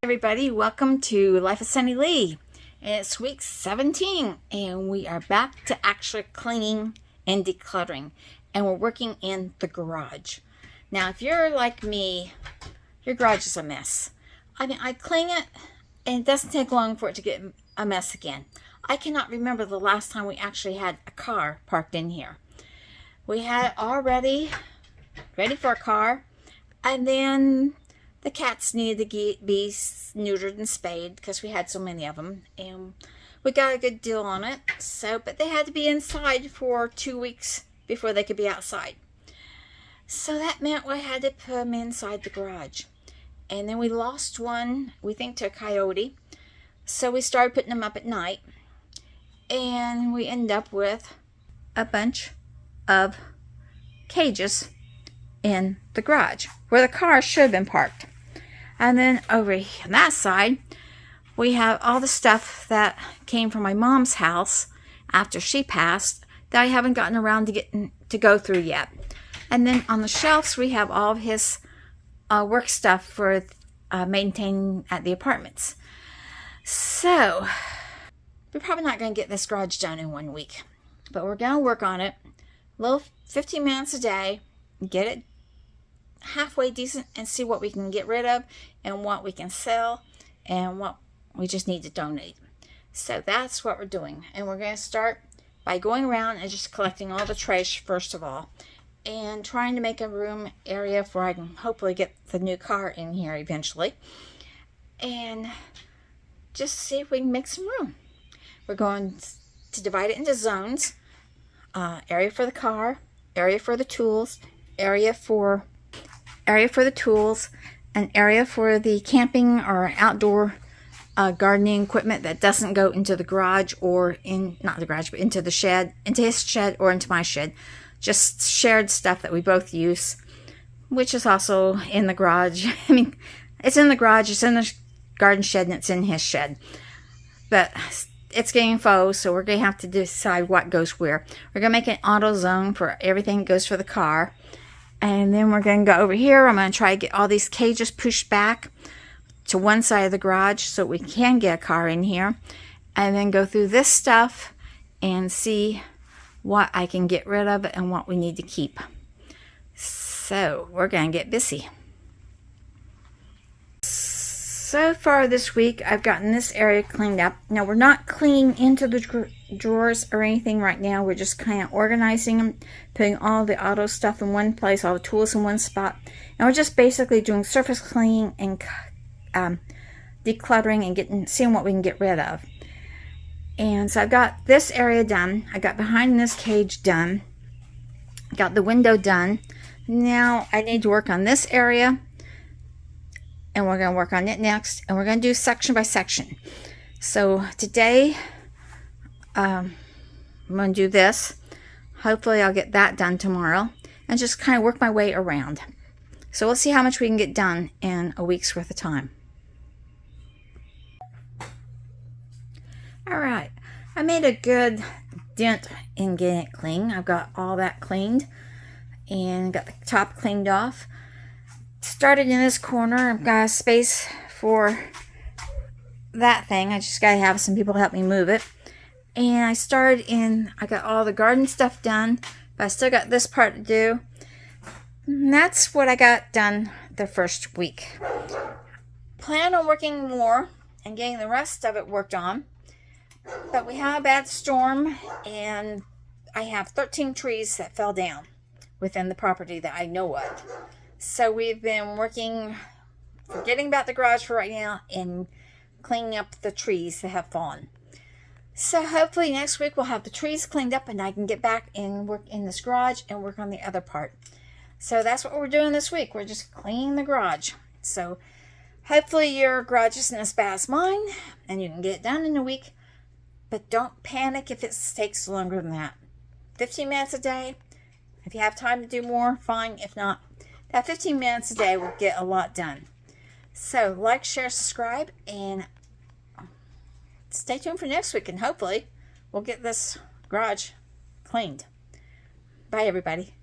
Everybody, welcome to Life of Sunny Lee. It's week 17 and we are back to actually cleaning and decluttering, and we're working in the garage. Now if you're like me, your garage is a mess. I mean, I clean it and it doesn't take long for it to get a mess again. I cannot remember the last time we actually had a car parked in here. We had it all ready for a car, and then the cats needed to be neutered and spayed because we had so many of them, and we got a good deal on it. But they had to be inside for 2 weeks before they could be outside. So that meant we had to put them inside the garage. And then we lost one, we think, to a coyote. So we started putting them up at night, and we ended up with a bunch of cages in the garage where the car should have been parked. And then over on that side, we have all the stuff that came from my mom's house after she passed that I haven't gotten around to go through yet. And then on the shelves, we have all of his work stuff for maintaining at the apartments. So we're probably not going to get this garage done in 1 week, but we're going to work on it. Little 15 minutes a day, get it halfway decent, and see what we can get rid of and what we can sell and what we just need to donate. So that's what we're doing, and we're going to start by going around and just collecting all the trash first of all, and trying to make a room area for I can hopefully get the new car in here eventually, and just see if we can make some room. We're going to divide it into zones. Area for the car, area for the tools, area for the tools, an area for the camping or outdoor gardening equipment that doesn't go into the garage, or not the garage, but into the shed, into his shed or into my shed. Just shared stuff that we both use, which is also in the garage. I mean, it's in the garage, it's in the garden shed, and it's in his shed. But it's getting full, so we're going to have to decide what goes where. We're going to make an auto zone for everything that goes for the car. And then we're going to go over here. I'm going to try to get all these cages pushed back to one side of the garage so we can get a car in here. And then go through this stuff and see what I can get rid of and what we need to keep. So we're going to get busy. So far this week, I've gotten this area cleaned up. Now, we're not cleaning into the drawers or anything right now. We're just kind of organizing them, putting all the auto stuff in one place, all the tools in one spot. And we're just basically doing surface cleaning and decluttering and seeing what we can get rid of. And so I've got this area done. I got behind this cage done. Got the window done. Now I need to work on this area, and we're going to work on it next, and we're going to do section by section. So today I'm going to do this. Hopefully I'll get that done tomorrow, and just kind of work my way around. So we'll see how much we can get done in a week's worth of time. Alright, I made a good dent in getting it clean. I've got all that cleaned and got the top cleaned off. Started in this corner. I've got a space for that thing. I just gotta have some people help me move it. And I got all the garden stuff done, but I still got this part to do. And that's what I got done the first week. Plan on working more and getting the rest of it worked on. But we had a bad storm, and I have 13 trees that fell down within the property that I know of. So we've been forgetting about the garage for right now and cleaning up the trees that have fallen. So hopefully next week we'll have the trees cleaned up and I can get back and work in this garage and work on the other part. So that's what we're doing this week. We're just cleaning the garage. So hopefully your garage isn't as bad as mine and you can get it done in a week. But don't panic if it takes longer than that. 15 minutes a day. If you have time to do more, fine. If not, that 15 minutes a day will get a lot done. So like, share, subscribe, and stay tuned for next week. And hopefully we'll get this garage cleaned. Bye, everybody.